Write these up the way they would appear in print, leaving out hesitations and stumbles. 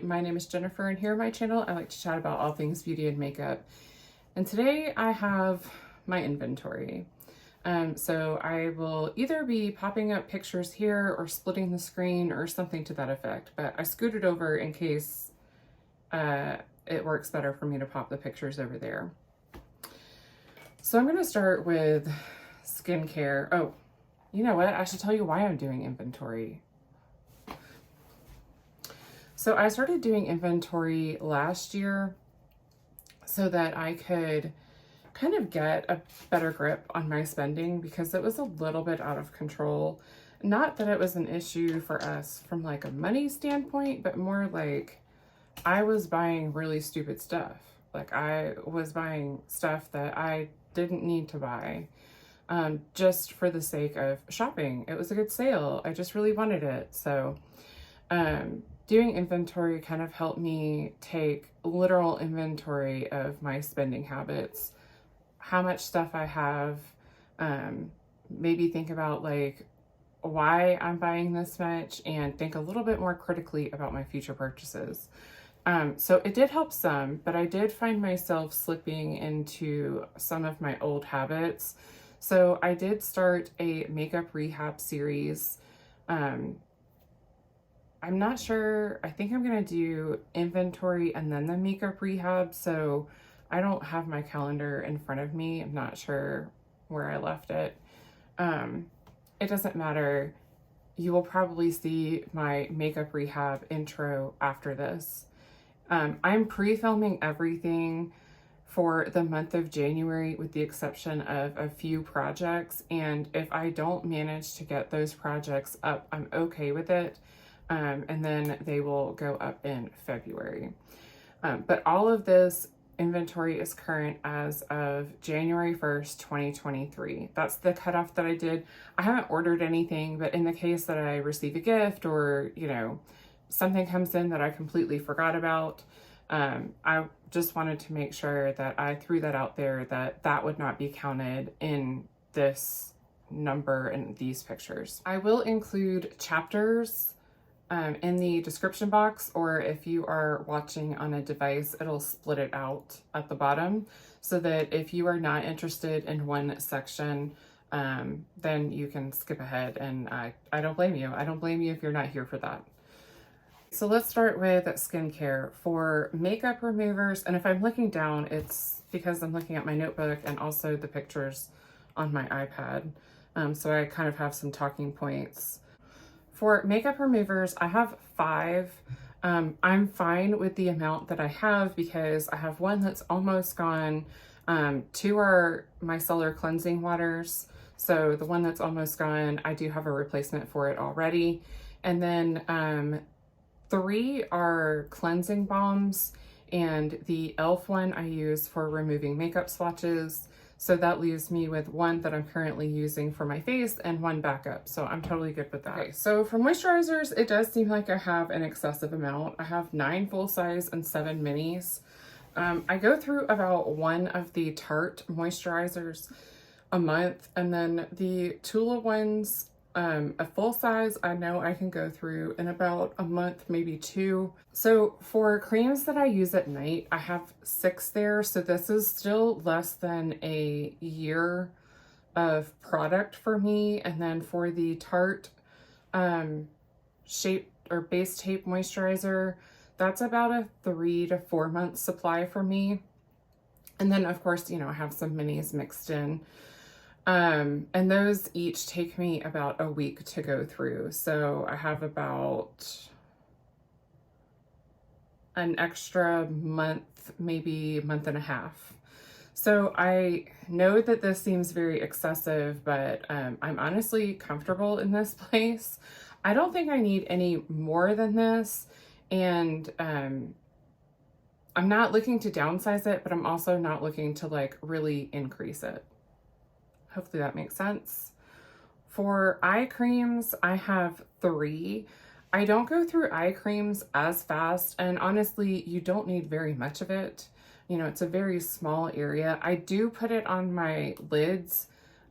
my name is Jennifer, and here on my channel I like to chat about all things beauty and makeup. And today I have my inventory. So I will either be popping up pictures here or splitting the screen or something to that effect, but I scooted over in case it works better for me to pop the pictures over there. So I'm going to start with skincare. Oh, you know what? I should tell you why I'm doing inventory. So I started doing inventory last year so that I could kind of get a better grip on my spending because it was a little bit out of control. Not that it was an issue for us from like a money standpoint, but more like I was buying really stupid stuff. Like I was buying stuff that I didn't need to buy just for the sake of shopping. It was a good sale. I just really wanted it. So doing inventory kind of helped me take literal inventory of my spending habits, how much stuff I have, maybe think about like why I'm buying this much and think a little bit more critically about my future purchases. So it did help some, but I did find myself slipping into some of my old habits. So I did start a makeup rehab series. I'm not sure. I think I'm going to do inventory and then the makeup rehab. So I don't have my calendar in front of me. I'm not sure where I left it. It doesn't matter. You will probably see my makeup rehab intro after this. I'm pre-filming everything for the month of January with the exception of a few projects. And if I don't manage to get those projects up, I'm okay with it. And then they will go up in February. But all of this inventory is current as of January 1st, 2023. That's the cutoff that I did. I haven't ordered anything, but in the case that I receive a gift or, you know, something comes in that I completely forgot about, I just wanted to make sure that I threw that out there, that that would not be counted in this number and these pictures. I will include chapters in the description box, or if you are watching on a device, it'll split it out at the bottom so that if you are not interested in one section, then you can skip ahead, and I don't blame you. I don't blame you if you're not here for that. So let's start with skincare. For makeup removers, and if I'm looking down, it's because I'm looking at my notebook and also the pictures on my iPad. So I kind of have some talking points. For makeup removers, I have 5. I'm fine with the amount that I have because I have one that's almost gone. 2 are micellar cleansing waters. So the one that's almost gone, I do have a replacement for it already. And then 3 are cleansing balms, and the e.l.f. one I use for removing makeup swatches. So that leaves me with 1 that I'm currently using for my face and 1 backup. So I'm totally good with that. Okay, so for moisturizers, it does seem like I have an excessive amount. I have 9 full size and 7 minis. I go through about 1 of the Tarte moisturizers a month, and then the Tula ones, a full size, I know I can go through in about a month, maybe 2. So for creams that I use at night, I have 6 there. So this is still less than a year of product for me. And then for the Tarte Shape or Base Tape Moisturizer, that's about a 3 to 4 month supply for me. And then of course, you know, I have some minis mixed in. And those each take me about a week to go through. So I have about an extra month, maybe month and a half. So I know that this seems very excessive, but I'm honestly comfortable in this place. I don't think I need any more than this. And I'm not looking to downsize it, but I'm also not looking to like really increase it. Hopefully that makes sense. For eye creams, I have 3. I don't go through eye creams as fast, and honestly, you don't need very much of it. You know, it's a very small area. I do put it on my lids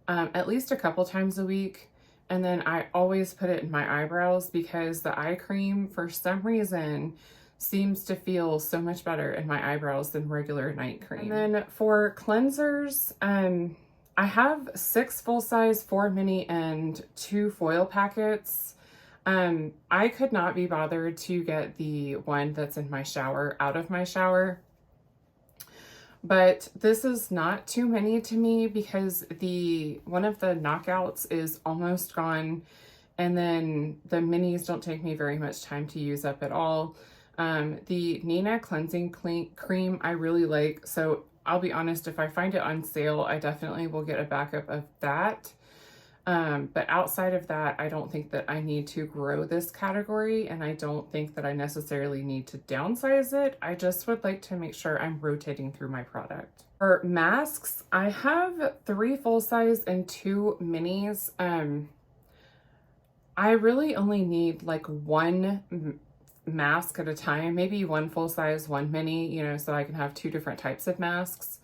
at least a couple times a week, and then I always put it in my eyebrows because the eye cream, for some reason, seems to feel so much better in my eyebrows than regular night cream. And then for cleansers, I have 6 full-size, 4 mini, and 2 foil packets. I could not be bothered to get the one that's in my shower out of my shower. But this is not too many to me because one of the knockouts is almost gone. And then the minis don't take me very much time to use up at all. The Nina Cleansing Cream I really like. So I'll be honest, if I find it on sale, I definitely will get a backup of that. But outside of that, I don't think that I need to grow this category, and I don't think that I necessarily need to downsize it. I just would like to make sure I'm rotating through my product. For masks, I have 3 full-size and 2 minis. I really only need like 1 mask at a time, maybe 1 full-size, 1 mini, you know, so I can have 2 different types of masks.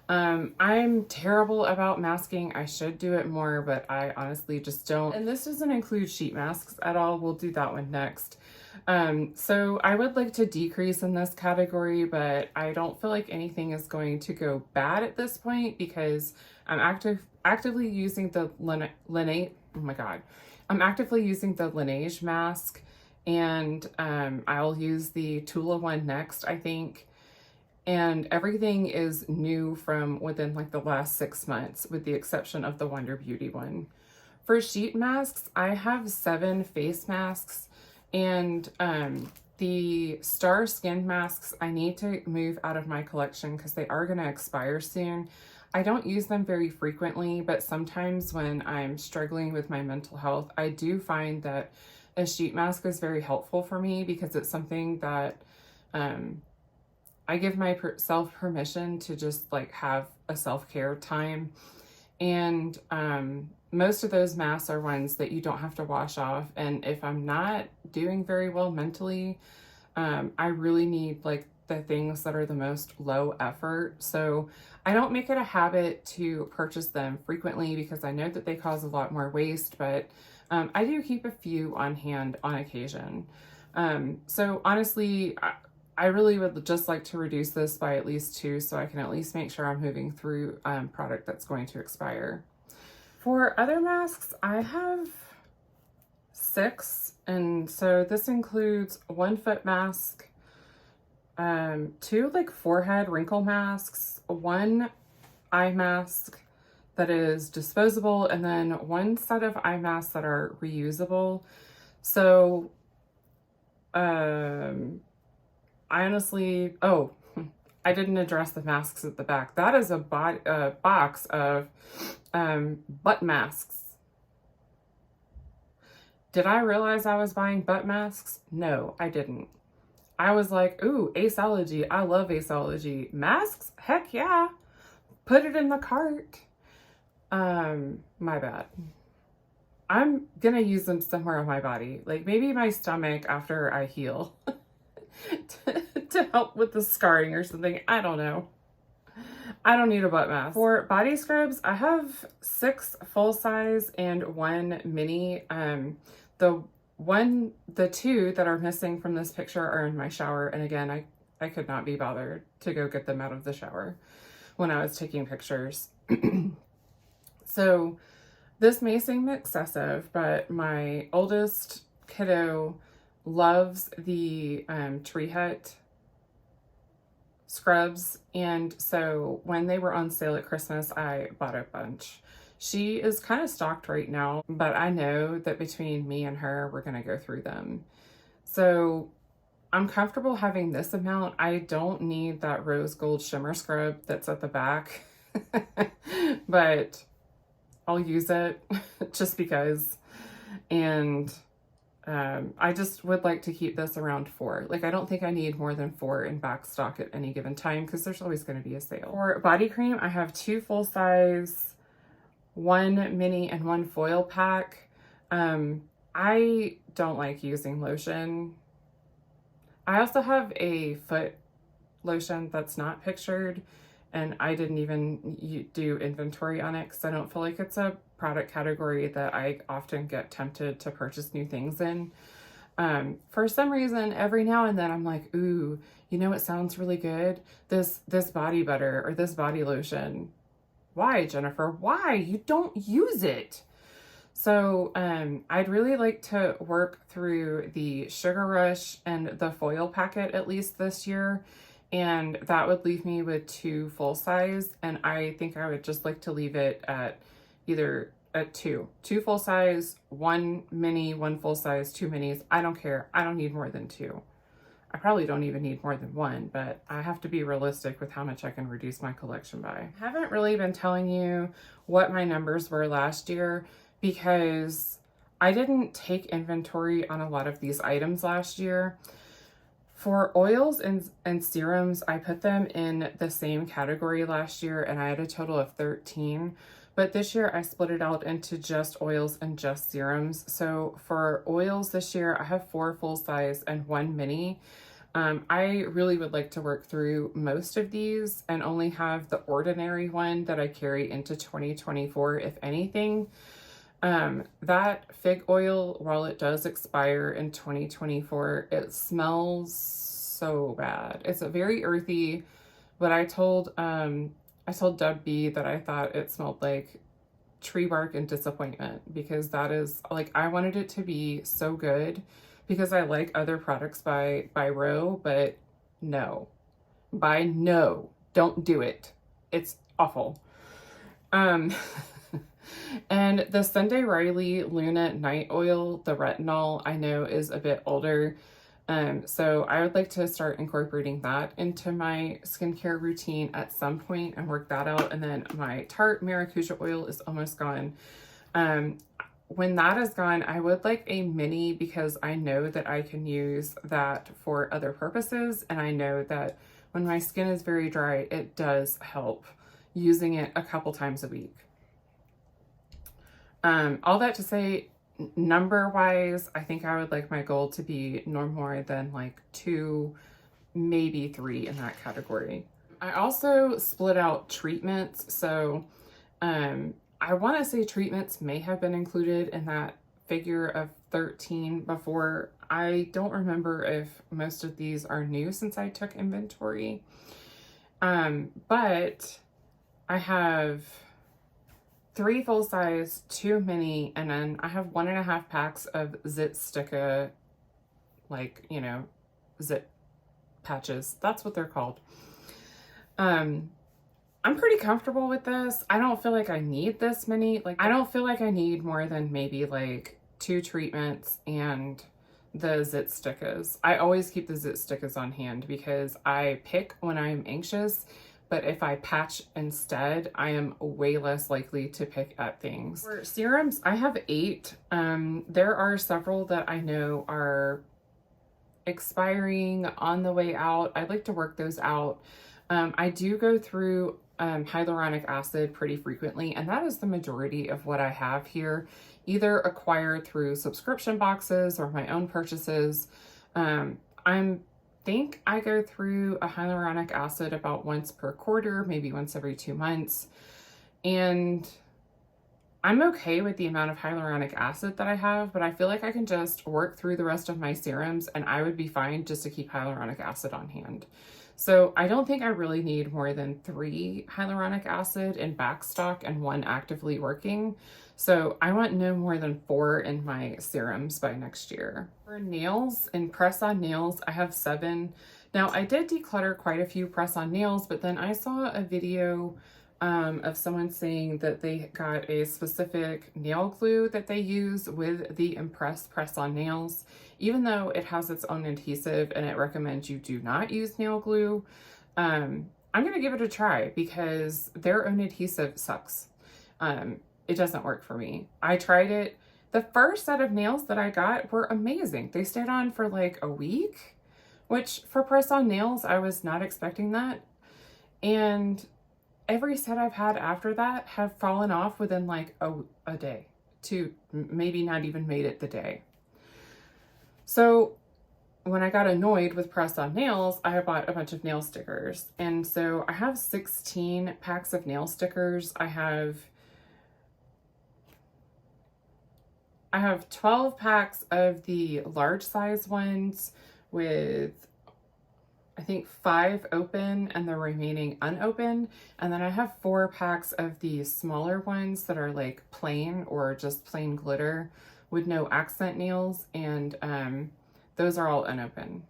I'm terrible about masking. I should do it more, but I honestly just don't. And this doesn't include sheet masks at all. We'll do that one next. So I would like to decrease in this category, but I don't feel like anything is going to go bad at this point because I'm actively using the I'm actively using the Laneige mask, and I'll use the Tula one next, I think. And everything is new from within like the last 6 months, with the exception of the Wonder Beauty one. For sheet masks, I have 7 face masks, and the Star Skin masks I need to move out of my collection because they are going to expire soon. I don't use them very frequently, but sometimes when I'm struggling with my mental health, I do find that a sheet mask is very helpful for me because it's something that I give myself permission to just like have a self-care time. And most of those masks are ones that you don't have to wash off. And if I'm not doing very well mentally, I really need like the things that are the most low effort. So I don't make it a habit to purchase them frequently because I know that they cause a lot more waste, but I do keep a few on hand on occasion. So honestly, I really would just like to reduce this by at least 2 so I can at least make sure I'm moving through product that's going to expire. For other masks, I have 6, and so this includes 1 foot mask, 2 like forehead wrinkle masks, 1 eye mask that is disposable, and then 1 set of eye masks that are reusable. So I honestly, I didn't address the masks at the back. That is a box of butt masks. Did I realize I was buying butt masks? No, I didn't. I was like, ooh, Aceology. I love Aceology. Masks? Heck yeah. Put it in the cart. My bad. I'm gonna use them somewhere on my body. Like maybe my stomach after I heal. to help with the scarring or something. I don't know. I don't need a butt mask. For body scrubs, I have 6 full size and 1 mini. The 2 that are missing from this picture are in my shower. And again, I could not be bothered to go get them out of the shower when I was taking pictures. So this may seem excessive, but my oldest kiddo loves the Tree Hut scrubs, and so when they were on sale at Christmas, I bought a bunch. She is kind of stocked right now, but I know that between me and her, we're gonna go through them. So I'm comfortable having this amount. I don't need that rose gold shimmer scrub that's at the back, but I'll use it just because. And I just would like to keep this around 4. Like, I don't think I need more than 4 in back stock at any given time because there's always going to be a sale. For body cream, I have 2 full size, 1 mini, and 1 foil pack. I don't like using lotion. I also have a foot lotion that's not pictured, and I didn't even do inventory on it because I don't feel like it's a product category that I often get tempted to purchase new things in. For some reason, every now and then I'm like, ooh, you know what sounds really good? This body butter or this body lotion. Why, Jennifer? Why? You don't use it. So I'd really like to work through the Sugar Rush and the foil packet at least this year. And that would leave me with 2 full size. And I think I would just like to leave it at either at 2 full size, 1 mini, 1 full size, 2 minis. I don't care. I don't need more than 2. I probably don't even need more than 1, but I have to be realistic with how much I can reduce my collection by. I haven't really been telling you what my numbers were last year because I didn't take inventory on a lot of these items last year. For oils and serums, I put them in the same category last year and I had a total of 13. But this year I split it out into just oils and just serums. So for oils this year, I have 4 full size and 1 mini. I really would like to work through most of these and only have the ordinary one that I carry into 2024, if anything. That fig oil, while it does expire in 2024, it smells so bad. It's a very earthy, but I told Deb B that I thought it smelled like tree bark and disappointment, because that is like, I wanted it to be so good because I like other products by Ro, but no, don't do it. It's awful. And the Sunday Riley Luna Night Oil, the retinol, I know is a bit older. So I would like to start incorporating that into my skincare routine at some point and work that out. And then my Tarte Maracuja oil is almost gone. When that is gone, I would like a mini because I know that I can use that for other purposes. And I know that when my skin is very dry, it does help using it a couple times a week. All that to say, number wise, I think I would like my goal to be no more than like 2, maybe 3 in that category. I also split out treatments. So, I want to say treatments may have been included in that figure of 13 before. I don't remember if most of these are new since I took inventory. But I have 3 full size, 2 mini, and then I have 1.5 packs of Zit Sticka, like, you know, zit patches. That's what they're called. I'm pretty comfortable with this. I don't feel like I need this many. Like, I don't feel like I need more than maybe like 2 treatments and the Zit Stickas. I always keep the Zit Stickas on hand because I pick when I'm anxious. But if I patch instead, I am way less likely to pick at things. For serums, I have 8. There are several that I know are expiring on the way out. I'd like to work those out. I do go through hyaluronic acid pretty frequently, and that is the majority of what I have here, either acquired through subscription boxes or my own purchases. Think I go through a hyaluronic acid about once per quarter, maybe once every 2 months. And I'm okay with the amount of hyaluronic acid that I have, but I feel like I can just work through the rest of my serums and I would be fine just to keep hyaluronic acid on hand. So I don't think I really need more than 3 hyaluronic acid in back stock and 1 actively working. So I want no more than 4 in my serums by next year. For nails and press-on nails, I have 7. Now I did declutter quite a few press-on nails, but then I saw a video of someone saying that they got a specific nail glue that they use with the Impress press-on nails, even though it has its own adhesive and it recommends you do not use nail glue. I'm gonna give it a try because their own adhesive sucks. It doesn't work for me. I tried it. The first set of nails that I got were amazing. They stayed on for like a week, which for press-on nails, I was not expecting that. And every set I've had after that have fallen off within like a day to maybe not even made it the day. So when I got annoyed with press-on nails, I bought a bunch of nail stickers. And so I have 16 packs of nail stickers. I have I have 12 packs of the large size ones with, I think, 5 open and the remaining unopened. And then I have 4 packs of the smaller ones that are like plain or just plain glitter with no accent nails. And those are all unopened.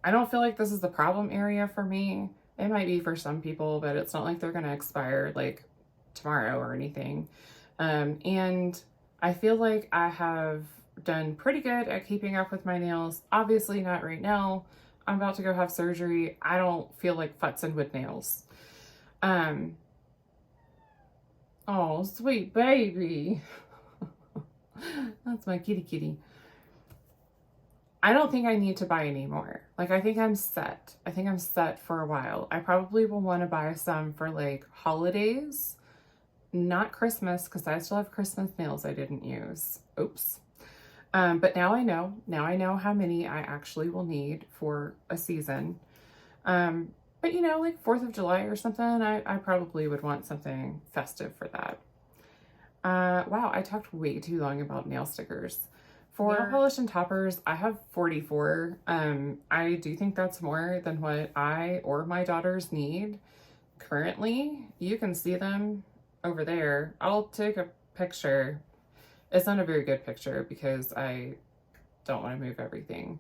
I don't feel like this is the problem area for me. It might be for some people, but it's not like they're going to expire like tomorrow or anything. And I feel like I have done pretty good at keeping up with my nails. Obviously not right now. I'm about to go have surgery. I don't feel like futzing with nails. Oh, sweet baby. That's my kitty kitty. I don't think I need to buy any more. Like, I think I'm set. I think I'm set for a while. I probably will want to buy some for like holidays, not Christmas, because I still have Christmas nails I didn't use. Oops. But now I know how many I actually will need for a season. But you know, like 4th of July or something, I probably would want something festive for that. Wow, I talked way too long about nail stickers. For nail polish and toppers, I have 44. I do think that's more than what I or my daughters need currently. You can see them over there. I'll take a picture. It's not a very good picture because I don't want to move everything.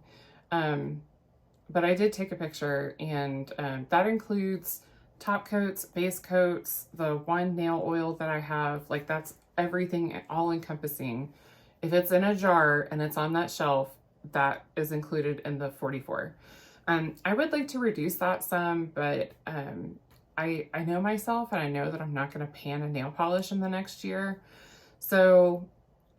But I did take a picture, and that includes top coats, base coats, the one nail oil that I have. Like, that's everything, all encompassing. If it's in a jar and it's on that shelf, that is included in the 44. I would like to reduce that some, but I know myself, and I know that I'm not going to pan a nail polish in the next year. So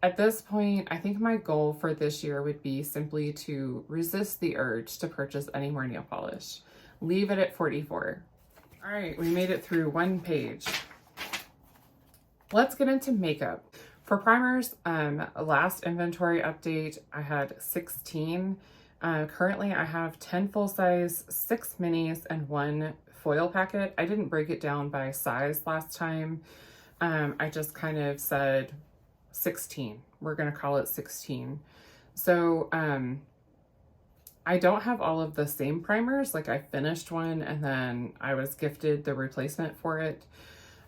at this point, I think my goal for this year would be simply to resist the urge to purchase any more nail polish. Leave it at 44. All right, we made it through one page. Let's get into makeup. For primers, last inventory update, I had 16. Currently, I have 10 full size, 6 minis, and 1 foil packet. I didn't break it down by size last time. I just kind of said 16. We're going to call it 16. So I don't have all of the same primers. Like, I finished one and then I was gifted the replacement for it.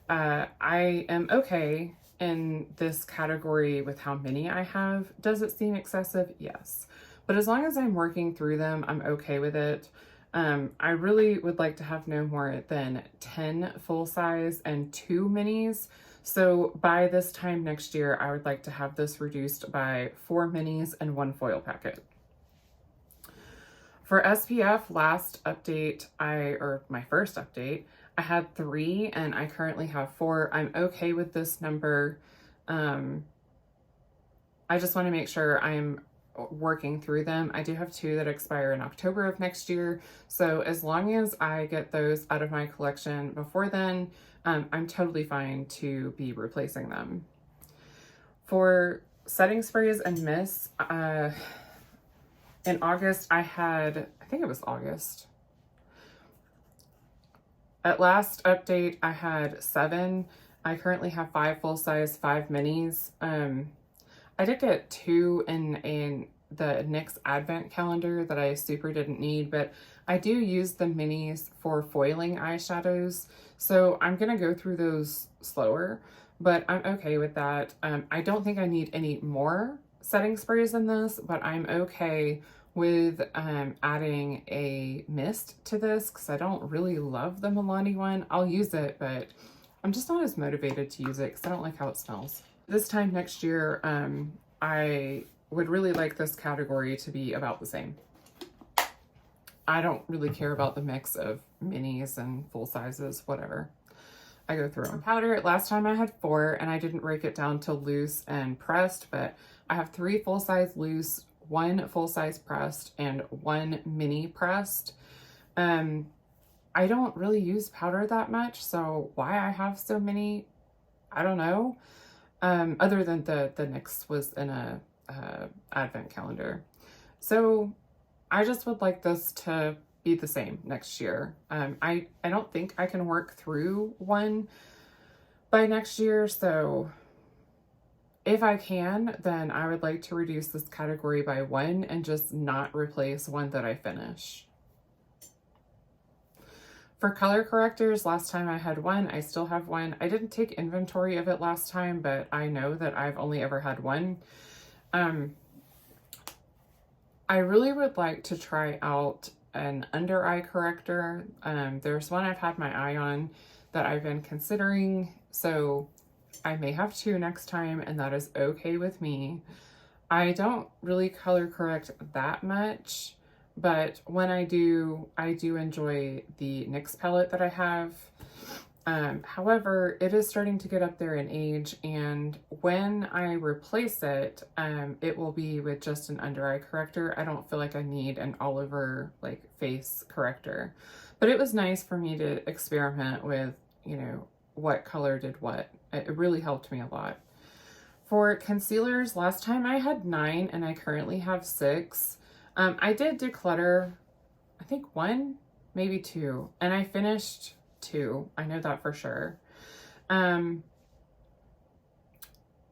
I am okay in this category with how many I have. Does it seem excessive? Yes. But as long as I'm working through them, I'm okay with it. I really would like to have no more than 10 full size and 2 minis. So by this time next year, I would like to have this reduced by 4 minis and 1 foil packet. For SPF, last update, my first update, I had 3 and I currently have 4. I'm okay with this number. I just want to make sure I'm working through them. I do have 2 that expire in October of next year. So as long as I get those out of my collection before then, I'm totally fine to be replacing them. For setting sprays and mists, in August, I think it was August. At last update, I had 7. I currently have 5 full size, 5 minis. I did get 2 in the NYX Advent calendar that I super didn't need, but I do use the minis for foiling eyeshadows. So I'm going to go through those slower, but I'm okay with that. I don't think I need any more setting sprays in this, but I'm okay with adding a mist to this because I don't really love the Milani one. I'll use it, but I'm just not as motivated to use it because I don't like how it smells. This time next year, I would really like this category to be about the same. I don't really care about the mix of minis and full sizes, whatever. I go through them. Powder, last time I had 4 and I didn't break it down to loose and pressed, but I have 3 full size loose, 1 full size pressed, and 1 mini pressed. I don't really use powder that much, so why I have so many, I don't know. Other than the NYX was in a advent calendar. So I just would like this to be the same next year. I don't think I can work through 1 by next year, so if I can, then I would like to reduce this category by 1 and just not replace one that I finish. For color correctors, last time I had one, I still have one. I didn't take inventory of it last time, but I know that I've only ever had one. I really would like to try out an under eye corrector. There's one I've had my eye on that I've been considering, so I may have 2 next time, and that is okay with me. I don't really color correct that much, but when I do enjoy the NYX palette that I have. However, it is starting to get up there in age, and when I replace it, it will be with just an under eye corrector. I don't feel like I need an all over like face corrector, but it was nice for me to experiment with, you know, what color did what. It really helped me a lot. For concealers, last time I had 9 and I currently have 6. I did declutter, I think 1, maybe 2, and I finished 2. I know that for sure.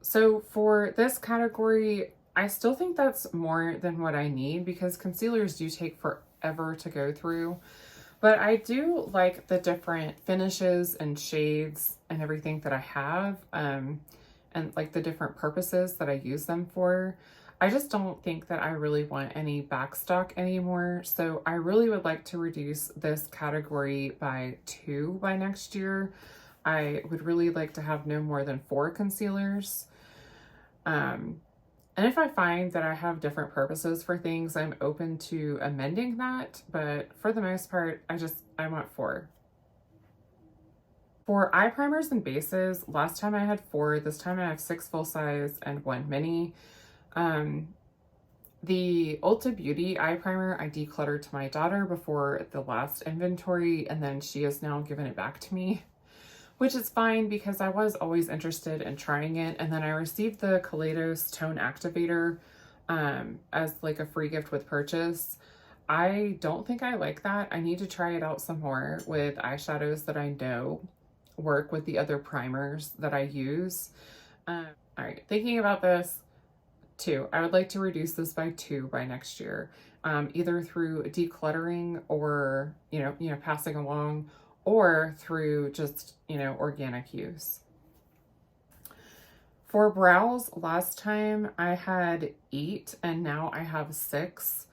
So for this category, I still think that's more than what I need because concealers do take forever to go through. But I do like the different finishes and shades and everything that I have, and like the different purposes that I use them for. I just don't think that I really want any backstock anymore. So I really would like to reduce this category by 2 by next year. I would really like to have no more than 4 concealers. And if I find that I have different purposes for things, I'm open to amending that. But for the most part, I want 4. For eye primers and bases, last time I had 4, this time I have 6 full size and 1 mini. The Ulta Beauty eye primer I decluttered to my daughter before the last inventory, and then she has now given it back to me, which is fine because I was always interested in trying it. And then I received the Kaleidos Tone Activator as like a free gift with purchase. I don't think I like that. I need to try it out some more with eyeshadows that I know work with the other primers that I use. All right, thinking about this, 2. I would like to reduce this by 2 by next year, either through decluttering or, you know, passing along, or through just, you know, organic use. For brows, last time I had 8 and now I have 6.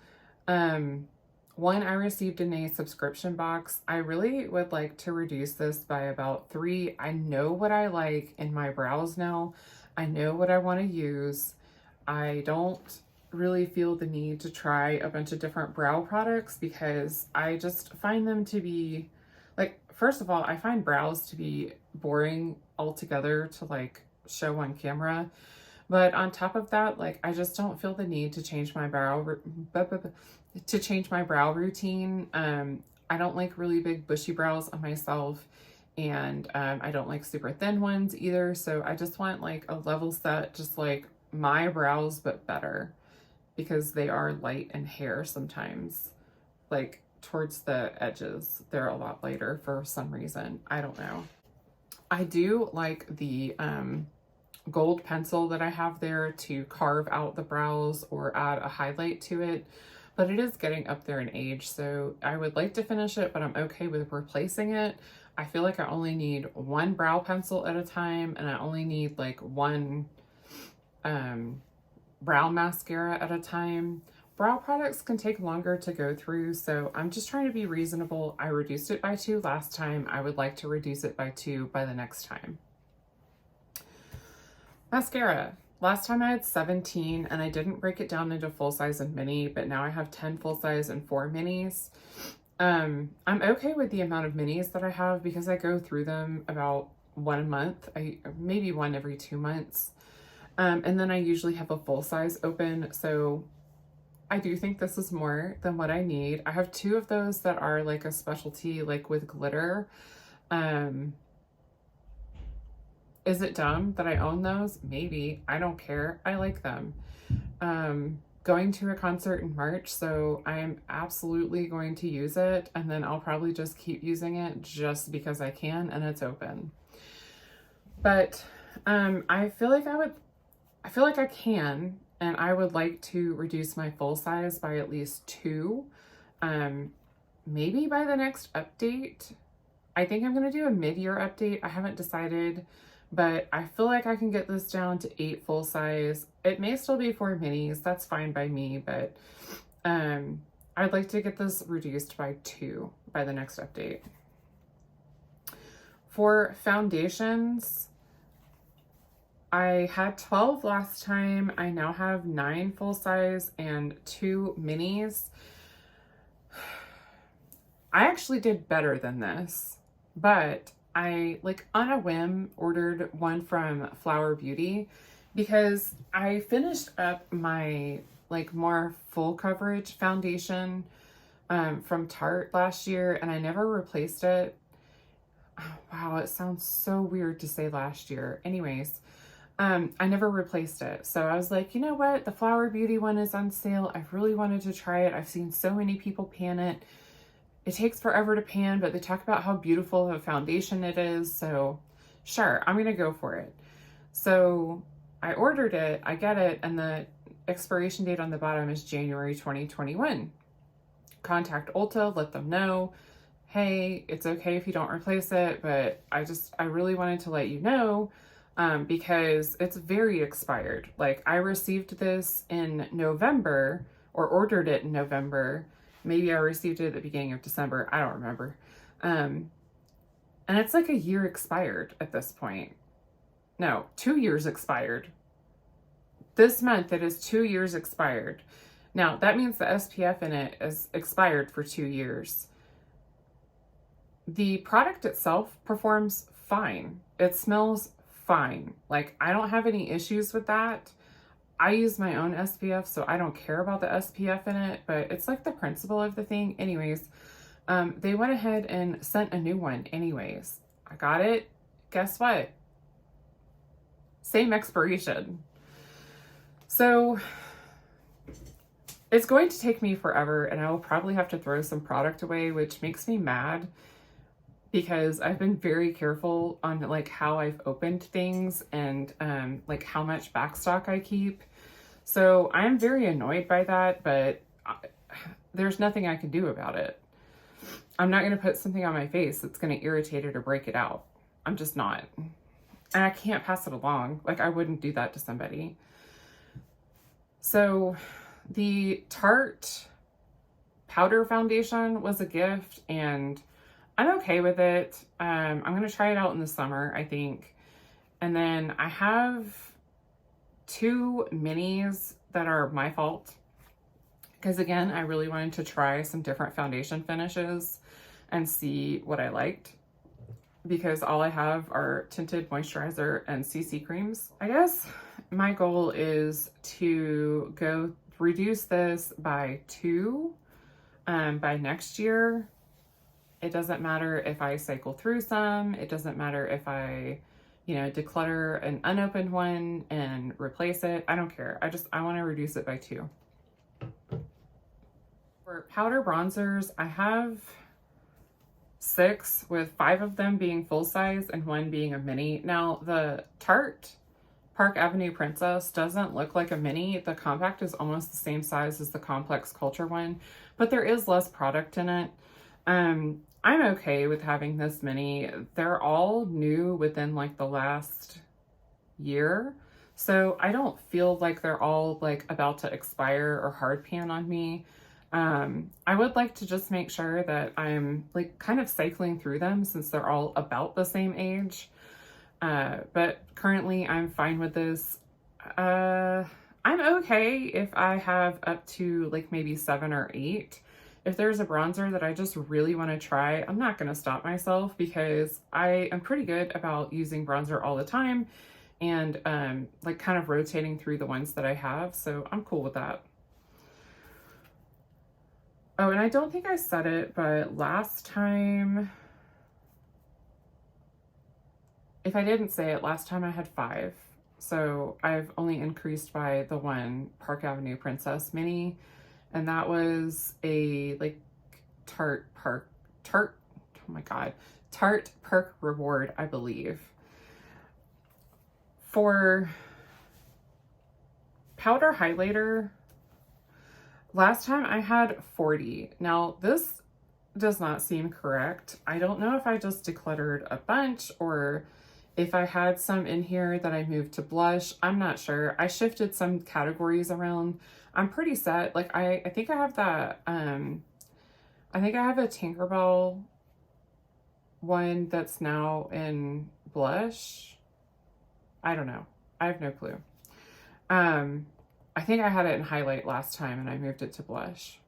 One I received in a subscription box. I really would like to reduce this by about 3. I know what I like in my brows now. I know what I want to use. I don't really feel the need to try a bunch of different brow products because I just find them to be, like, first of all, I find brows to be boring altogether to like show on camera. But on top of that, like, I just don't feel the need to change my brow routine. I don't like really big bushy brows on myself, and I don't like super thin ones either. So I just want like a level set, just like my brows, but better, because they are light in hair sometimes. Like towards the edges, they're a lot lighter for some reason. I don't know. I do like the gold pencil that I have there to carve out the brows or add a highlight to it, but it is getting up there in age, so I would like to finish it, but I'm okay with replacing it. I feel like I only need 1 brow pencil at a time, and I only need like 1 brow mascara at a time. Brow products can take longer to go through, so I'm just trying to be reasonable. I reduced it by 2 last time. I would like to reduce it by 2 by the next time. Mascara. Last time I had 17 and I didn't break it down into full size and mini, but now I have 10 full size and 4 minis. I'm okay with the amount of minis that I have because I go through them about 1 a month, maybe 1 every 2 months. And then I usually have a full size open, so I do think this is more than what I need. I have 2 of those that are like a specialty, like with glitter. Is it dumb that I own those? Maybe. I don't care. I like them. Going to a concert in March, so I'm absolutely going to use it, and then I'll probably just keep using it just because I can and it's open. But I feel like I would I feel like I can, and I would like to reduce my full size by at least 2. Maybe by the next update. I think I'm going to do a mid-year update. I haven't decided, but I feel like I can get this down to 8 full size. It may still be 4 minis. That's fine by me, but I'd like to get this reduced by 2 by the next update. For foundations, I had 12 last time. I now have 9 full size and 2 minis. I actually did better than this, but I, like, on a whim, ordered one from Flower Beauty because I finished up my, like, more full coverage foundation from Tarte last year, and I never replaced it. Oh, wow, it sounds so weird to say last year. Anyways, I never replaced it. So I was like, you know what? The Flower Beauty one is on sale. I've really wanted to try it. I've seen so many people pan it. It takes forever to pan, but they talk about how beautiful of a foundation it is. So sure, I'm going to go for it. So I ordered it, I get it, and the expiration date on the bottom is January 2021. Contact Ulta, let them know, hey, it's okay if you don't replace it, but I really wanted to let you know because it's very expired. Like, I received this in November, or ordered it in November. Maybe I received it at the beginning of December. I don't remember. And it's like a year expired at this point. No, 2 years expired. This month it is 2 years expired. Now, that means the SPF in it is expired for 2 years. The product itself performs fine. It smells fine. Like, I don't have any issues with that. I use my own SPF, so I don't care about the SPF in it, but it's like the principle of the thing. Anyways, they went ahead and sent a new one anyways. I got it. Guess what? Same expiration. So it's going to take me forever, and I will probably have to throw some product away, which makes me mad because I've been very careful on, like, how I've opened things and like how much backstock I keep. So I'm very annoyed by that, but there's nothing I can do about it. I'm not going to put something on my face that's going to irritate it or break it out. I'm just not. And I can't pass it along. Like, I wouldn't do that to somebody. So the Tarte powder foundation was a gift, and I'm okay with it. I'm going to try it out in the summer, I think. And then I have 2 minis that are my fault. Because again, I really wanted to try some different foundation finishes and see what I liked. Because all I have are tinted moisturizer and CC creams. I guess my goal is to go reduce this by 2 by next year. It doesn't matter if I cycle through some. It doesn't matter if I, you know, declutter an unopened one and replace it. I don't care. I want to reduce it by 2. For powder bronzers, I have 6, with 5 of them being full size and 1 being a mini. Now, the Tarte Park Avenue Princess doesn't look like a mini. The compact is almost the same size as the Complex Culture one, but there is less product in it. I'm okay with having this many. They're all new within, like, the last year, so I don't feel like they're all, like, about to expire or hard pan on me. I would like to just make sure that I'm, like, kind of cycling through them since they're all about the same age. But currently I'm fine with this. I'm okay if I have up to, like, maybe 7 or 8. If there's a bronzer that I just really want to try, I'm not going to stop myself because I am pretty good about using bronzer all the time and like, kind of rotating through the ones that I have. So I'm cool with that. Oh, and I don't think I said it, but last time, if I didn't say it, last time I had 5. So I've only increased by the 1 Park Avenue Princess mini. And that was a, like, Tarte Perk Reward, I believe. For powder highlighter, last time I had 40. Now this does not seem correct. I don't know if I just decluttered a bunch or if I had some in here that I moved to blush. I'm not sure. I shifted some categories around. I'm pretty set. Like I think I have that, I think I have a Tinkerbell one that's now in blush. I don't know. I have no clue. I think I had it in highlight last time and I moved it to blush.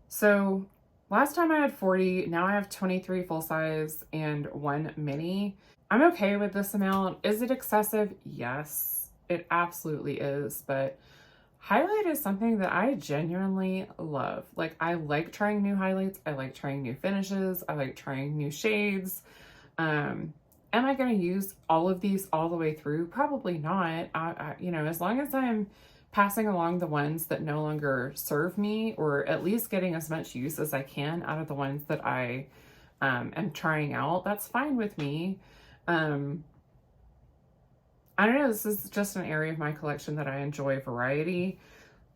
So last time I had 40, now I have 23 full size and 1 mini. I'm okay with this amount. Is it excessive? Yes, it absolutely is. But highlight is something that I genuinely love. Like, I like trying new highlights. I like trying new finishes. I like trying new shades. Am I going to use all of these all the way through? Probably not. You know, as long as I'm passing along the ones that no longer serve me, or at least getting as much use as I can out of the ones that I am trying out, that's fine with me. I don't know, this is just an area of my collection that I enjoy variety.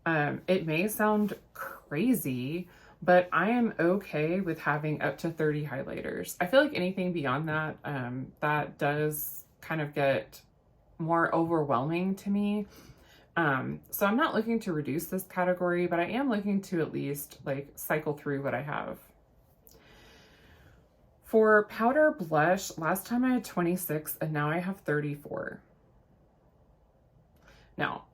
It may sound crazy, but I am okay with having up to 30 highlighters. I feel like anything beyond that, that does kind of get more overwhelming to me. So I'm not looking to reduce this category, but I am looking to at least like cycle through what I have. For powder blush, last time I had 26 and now I have 34. Now,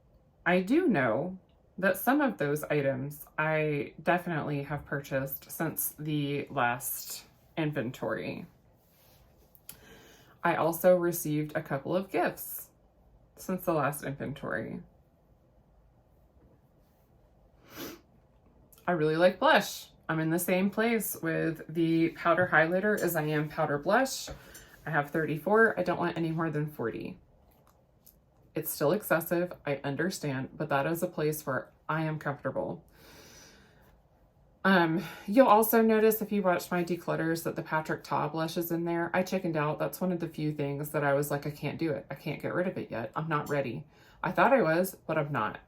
I do know that some of those items I definitely have purchased since the last inventory. I also received a couple of gifts since the last inventory. I really like blush. I'm in the same place with the powder highlighter as I am powder blush. I have 34. I don't want any more than 40. It's still excessive, I understand, but that is a place where I am comfortable. You'll also notice if you watch my declutters that the Patrick Ta blush is in there. I chickened out. That's one of the few things that I was like, I can't do it. I can't get rid of it yet. I'm not ready. I thought I was, but I'm not.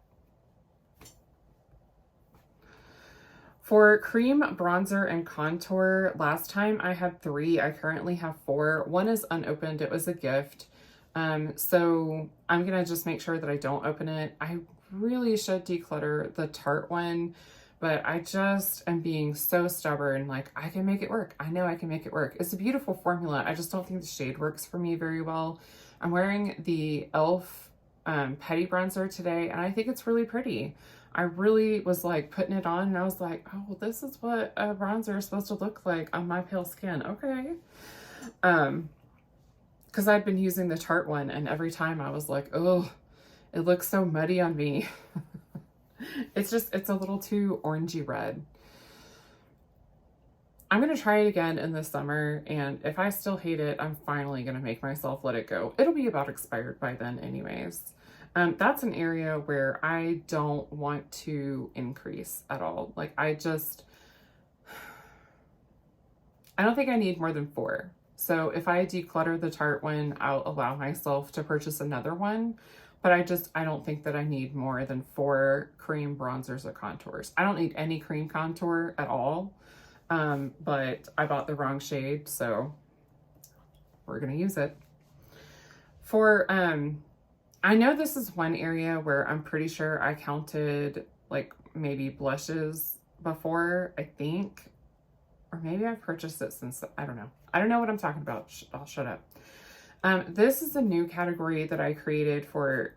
For cream, bronzer, and contour, last time I had 3. I currently have 4. One is unopened. It was a gift. So I'm going to just make sure that I don't open it. I really should declutter the Tarte one, but I just am being so stubborn. Like, I can make it work. I know I can make it work. It's a beautiful formula. I just don't think the shade works for me very well. I'm wearing the e.l.f. Petty Bronzer today, and I think it's really pretty. I really was like putting it on and I was like, oh, this is what a bronzer is supposed to look like on my pale skin. Okay. Because I'd been using the Tarte one and every time I was like, oh, it looks so muddy on me. It's a little too orangey red. I'm going to try it again in the summer, and if I still hate it, I'm finally going to make myself let it go. It'll be about expired by then anyways. That's an area where I don't want to increase at all. Like, I don't think I need more than 4. So if I declutter the Tarte one, I'll allow myself to purchase another one. But I don't think that I need more than 4 cream bronzers or contours. I don't need any cream contour at all. But I bought the wrong shade, so we're going to use it. For, I know this is one area where I'm pretty sure I counted like maybe blushes before, I think, or maybe I've purchased it since, I don't know. I don't know what I'm talking about. I'll shut up. This is a new category that I created for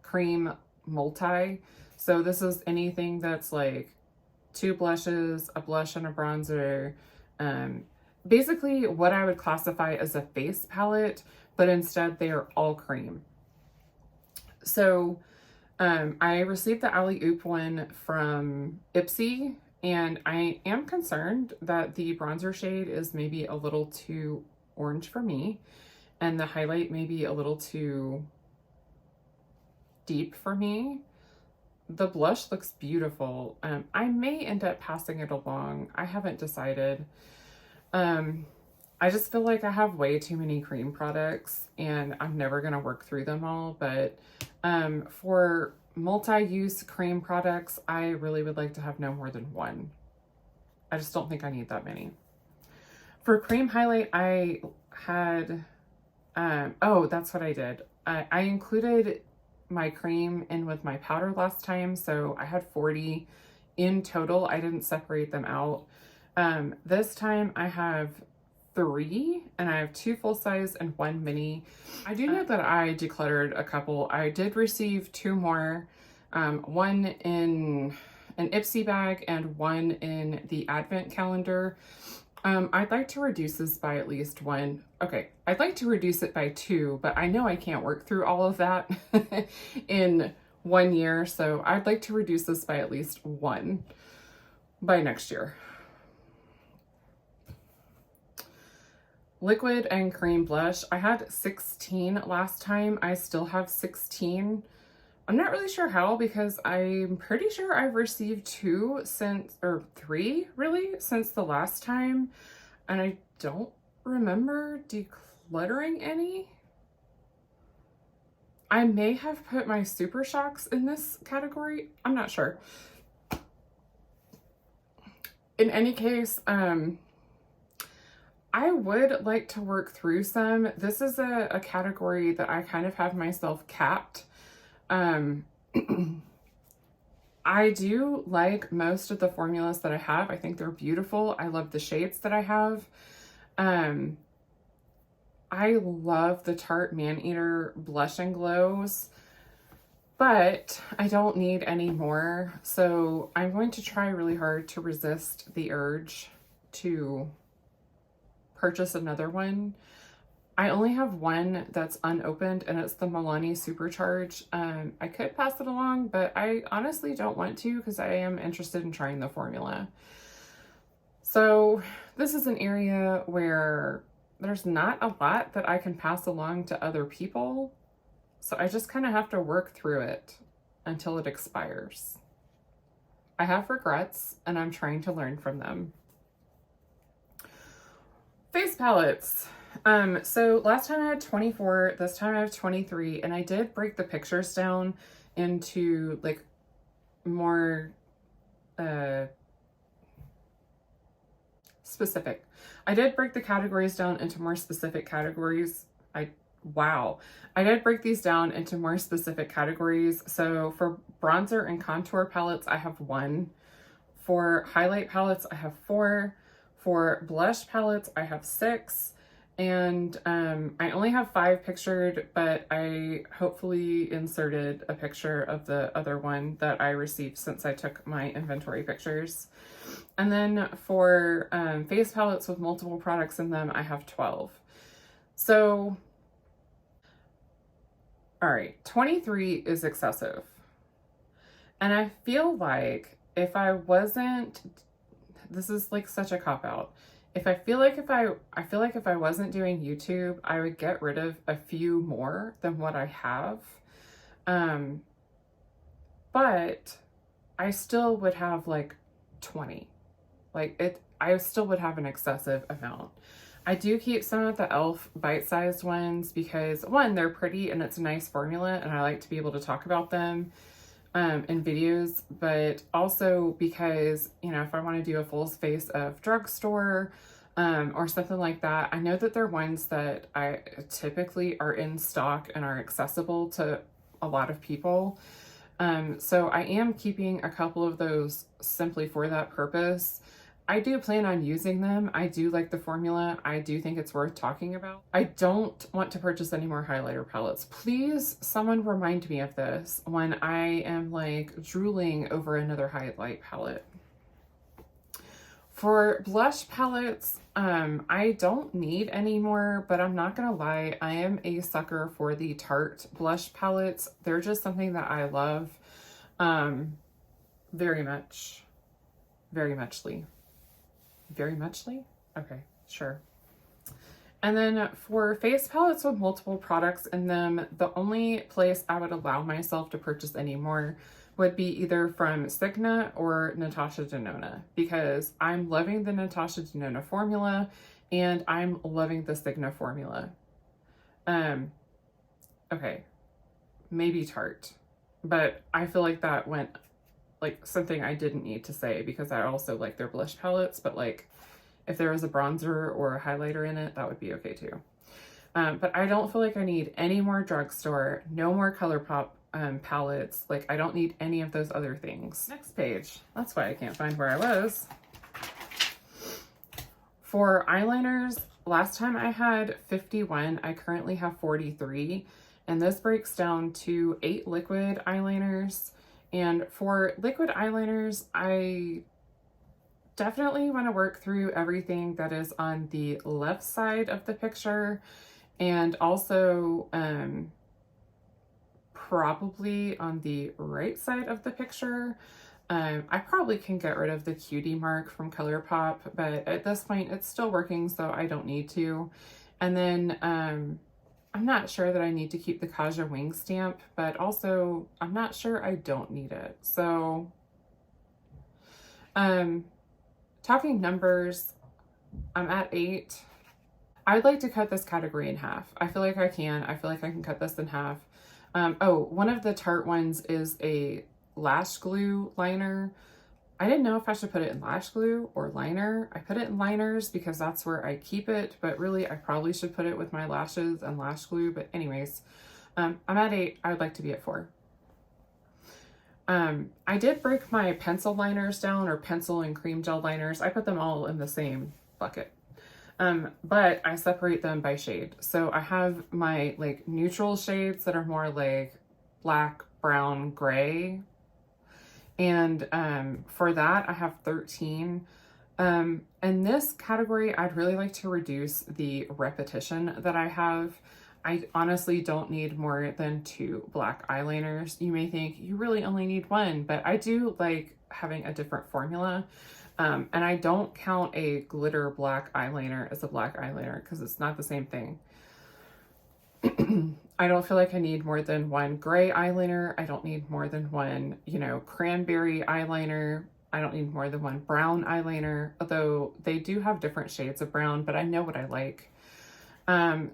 cream multi. So this is anything that's like 2 blushes, a blush and a bronzer. Basically what I would classify as a face palette, but instead they are all cream. So I received the Alley Oop one from Ipsy, and I am concerned that the bronzer shade is maybe a little too orange for me, and the highlight may be a little too deep for me. The blush looks beautiful. I may end up passing it along. I haven't decided. I just feel like I have way too many cream products and I'm never going to work through them all. But for multi-use cream products, I really would like to have no more than one. I just don't think I need that many. For cream highlight, I had, oh, that's what I did. I included my cream in with my powder last time, so I had 40 in total. I didn't separate them out. This time I have 3, and I have 2 full size and 1 mini. I do know that I decluttered a couple. I did receive 2 more, one in an Ipsy bag and one in the advent calendar. I'd like to reduce this by at least 1. Okay, I'd like to reduce it by 2, but I know I can't work through all of that in 1 year, so I'd like to reduce this by at least 1 by next year. Liquid and cream blush. I had 16 last time. I still have 16. I'm not really sure how, because I'm pretty sure I've received 2 since, or 3 really, since the last time. And I don't remember decluttering any. I may have put my Supershocks in this category. I'm not sure. In any case, I would like to work through some. This is a category that I kind of have myself capped. I do like most of the formulas that I have. I think they're beautiful. I love the shades that I have. I love the Tarte Maneater Blush and Glows, but I don't need any more. So I'm going to try really hard to resist the urge to purchase another one. I only have one that's unopened, and it's the Milani Supercharge. I could pass it along, but I honestly don't want to, because I am interested in trying the formula. So this is an area where there's not a lot that I can pass along to other people. So I just kind of have to work through it until it expires. I have regrets, and I'm trying to learn from them. Face palettes. So last time I had 24, this time I have 23, and I did break the pictures down into like more specific. I did break the categories down into more specific categories. I did break these down into more specific categories. So for bronzer and contour palettes, I have 1. For highlight palettes, I have 4. For blush palettes, I have 6. And I only have 5 pictured, but I hopefully inserted a picture of the other one that I received since I took my inventory pictures. And then for face palettes with multiple products in them, I have 12. So, all right, 23 is excessive. And I feel like if I wasn't, this is like such a cop-out. I feel like if I wasn't doing YouTube, I would get rid of a few more than what I have. But I still would have like 20. I still would have an excessive amount. I do keep some of the e.l.f. bite-sized ones because, 1, they're pretty and it's a nice formula, and I like to be able to talk about them in videos, but also because, you know, if I want to do a full face of drugstore or something like that, I know that they're ones that I typically are in stock and are accessible to a lot of people. So I am keeping a couple of those simply for that purpose. I do plan on using them. I do like the formula. I do think it's worth talking about. I don't want to purchase any more highlighter palettes. Please, someone remind me of this when I am like drooling over another highlight palette. For blush palettes, I don't need any more, but I'm not gonna lie, I am a sucker for the Tarte blush palettes. They're just something that I love very much. Very muchly. Very muchly? Okay, sure. And then for face palettes with multiple products in them, the only place I would allow myself to purchase any more would be either from Signa or Natasha Denona, because I'm loving the Natasha Denona formula and I'm loving the Signa formula. Okay, maybe Tarte. but I feel like that went like something I didn't need to say because I also like their blush palettes, but like if there was a bronzer or a highlighter in it, that would be okay too. But I don't feel like I need any more drugstore, no more Colourpop palettes. Like I don't need any of those other things. Next page. That's why I can't find where I was. For eyeliners, last time I had 51, I currently have 43, and this breaks down to 8 liquid eyeliners. And for liquid eyeliners, I definitely want to work through everything that is on the left side of the picture, and also probably on the right side of the picture. I probably can get rid of the cutie mark from Colourpop, but at this point it's still working, so I don't need to. And then I'm not sure that I need to keep the Kaja wing stamp, but also I'm not sure I don't need it. So talking numbers, I'm at 8. I'd like to cut this category in half. I feel like I can. I feel like I can cut this in half. Oh, one of the Tarte ones is a lash glue liner. I didn't know if I should put it in lash glue or liner. I put it in liners because that's where I keep it, but really I probably should put it with my lashes and lash glue. But anyways, I'm at 8. I would like to be at 4. I did break my pencil liners down, or pencil and cream gel liners. I put them all in the same bucket. But I separate them by shade. So I have my like neutral shades that are more like black, brown, gray. And for that, I have 13. In this category, I'd really like to reduce the repetition that I have. I honestly don't need more than 2 black eyeliners. You may think you really only need 1, but I do like having a different formula. And I don't count a glitter black eyeliner as a black eyeliner because it's not the same thing. I don't feel like I need more than 1 gray eyeliner. I don't need more than 1, you know, cranberry eyeliner. I don't need more than 1 brown eyeliner, although they do have different shades of brown, but I know what I like.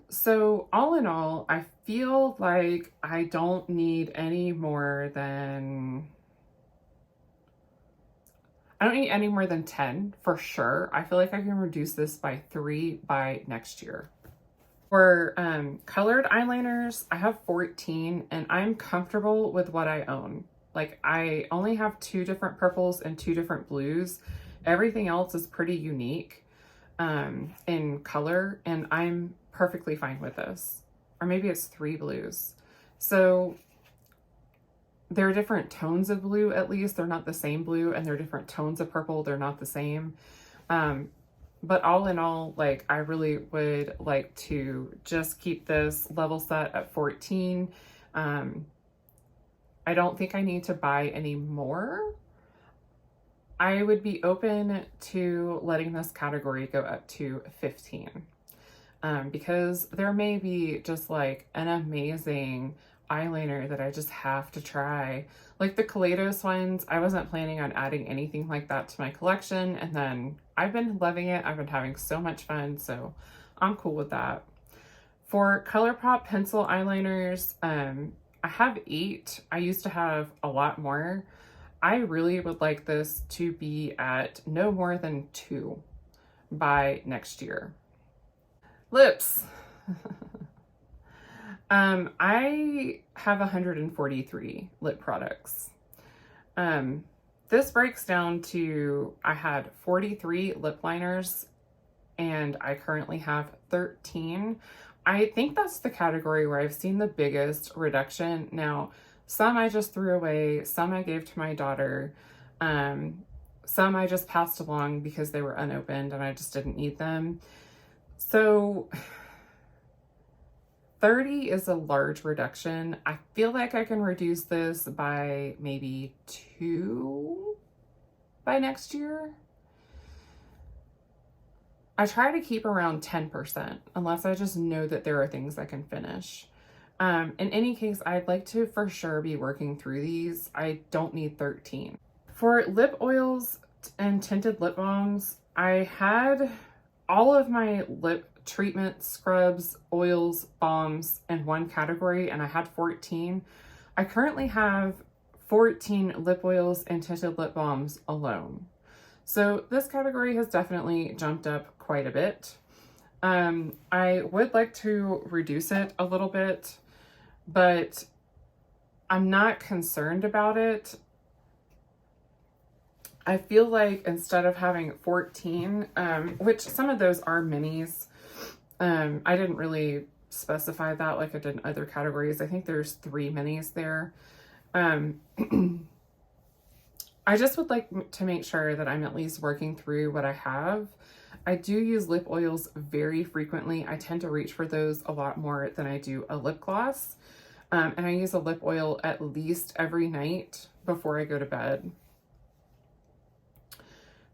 So all in all, I feel like I don't need any more than... I don't need any more than 10 for sure. I feel like I can reduce this by 3 by next year. For colored eyeliners, I have 14 and I'm comfortable with what I own. Like I only have 2 different purples and 2 different blues. Everything else is pretty unique in color, and I'm perfectly fine with this. Or maybe it's 3 blues. So there are different tones of blue, at least. They're not the same blue, and there are different tones of purple. They're not the same. But all in all, like, I really would like to just keep this level set at 14. I don't think I need to buy any more. I would be open to letting this category go up to 15. Because there may be just like an amazing eyeliner that I just have to try. Like the Kaleidos ones, I wasn't planning on adding anything like that to my collection, and then I've been loving it. I've been having so much fun, so I'm cool with that. For Colourpop pencil eyeliners, I have 8. I used to have a lot more. I really would like this to be at no more than 2 by next year. Lips. I have 143 lip products. This breaks down to, I had 43 lip liners and I currently have 13. I think that's the category where I've seen the biggest reduction. Now, some I just threw away, some I gave to my daughter, some I just passed along because they were unopened and I just didn't need them. So 30 is a large reduction. I feel like I can reduce this by maybe 2 by next year. I try to keep around 10% unless I just know that there are things I can finish. In any case, I'd like to for sure be working through these. I don't need 13. For lip oils and tinted lip balms, I had all of my lip treatment, scrubs, oils, balms in one category, and I had 14. I currently have 14 lip oils and tinted lip balms alone. So this category has definitely jumped up quite a bit. I would like to reduce it a little bit, but I'm not concerned about it. I feel like instead of having 14, which some of those are minis, I didn't really specify that like I did in other categories. I think there's 3 minis there. I just would like to make sure that I'm at least working through what I have. I do use lip oils very frequently. I tend to reach for those a lot more than I do a lip gloss. And I use a lip oil at least every night before I go to bed.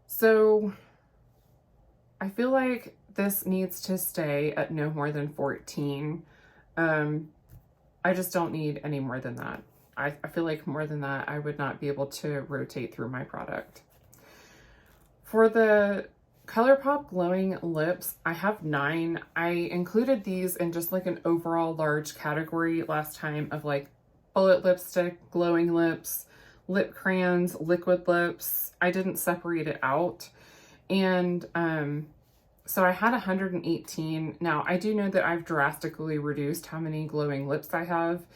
So I feel like this needs to stay at no more than 14. I just don't need any more than that. I feel like more than that, I would not be able to rotate through my product. For the Colourpop Glowing Lips, I have 9. I included these in just like an overall large category last time of like bullet lipstick, glowing lips, lip crayons, liquid lips. I didn't separate it out. And so I had 118. Now I do know that I've drastically reduced how many glowing lips I have.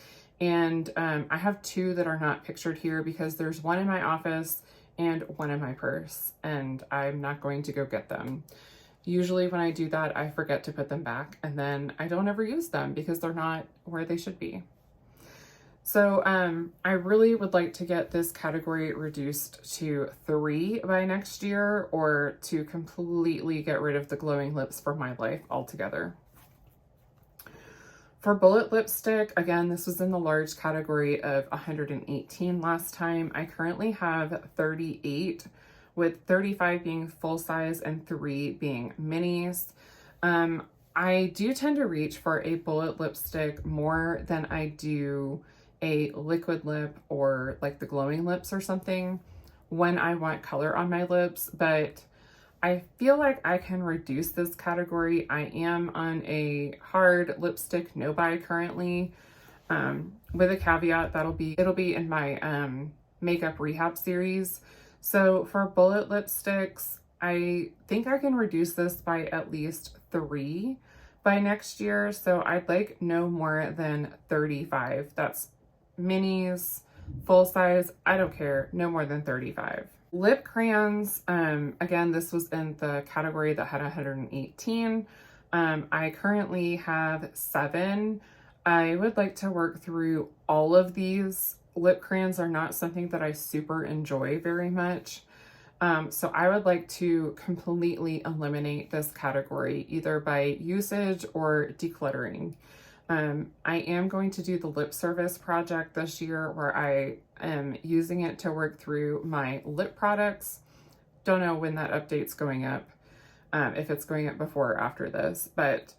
And I have 2 that are not pictured here because there's 1 in my office and 1 in my purse, and I'm not going to go get them. Usually when I do that, I forget to put them back, and then I don't ever use them because they're not where they should be. So I really would like to get this category reduced to 3 by next year, or to completely get rid of the glowing lips from my life altogether. For bullet lipstick, again, this was in the large category of 118 last time. I currently have 38, with 35 being full size and 3 being minis. I do tend to reach for a bullet lipstick more than I do a liquid lip or like the glowing lips or something when I want color on my lips, but I feel like I can reduce this category. I am on a hard lipstick no buy currently, with a caveat that'll be in my makeup rehab series. So for bullet lipsticks, I think I can reduce this by at least 3 by next year. So I'd like no more than 35. That's minis, full size, I don't care, no more than 35. Lip crayons, again, this was in the category that had 118. I currently have 7. I would like to work through all of these. Lip crayons are not something that I super enjoy very much. So I would like to completely eliminate this category, either by usage or decluttering. I am going to do the lip service project this year where I am using it to work through my lip products. Don't know when that update's going up, if it's going up before or after this, but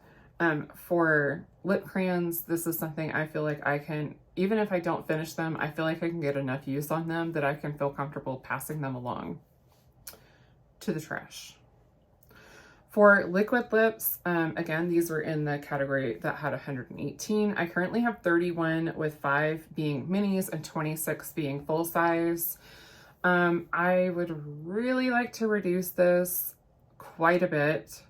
for lip crayons, this is something I feel like I can, even if I don't finish them, I feel like I can get enough use on them that I can feel comfortable passing them along to the trash. For liquid lips, again, these were in the category that had 118. I currently have 31, with 5 being minis and 26 being full size. I would really like to reduce this quite a bit.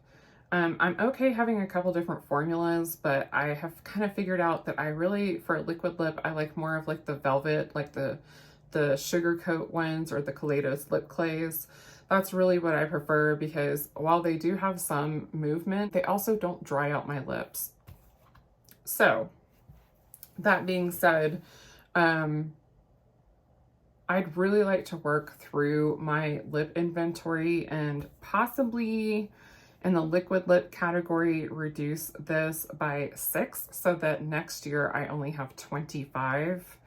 I'm okay having a couple different formulas, but I have kind of figured out that I really, for liquid lip, I like more of like the velvet, like the sugar coat ones or the Kaleidos lip clays. That's really what I prefer, because while they do have some movement, they also don't dry out my lips. So that being said, I'd really like to work through my lip inventory and possibly in the liquid lip category reduce this by 6 so that next year I only have 25.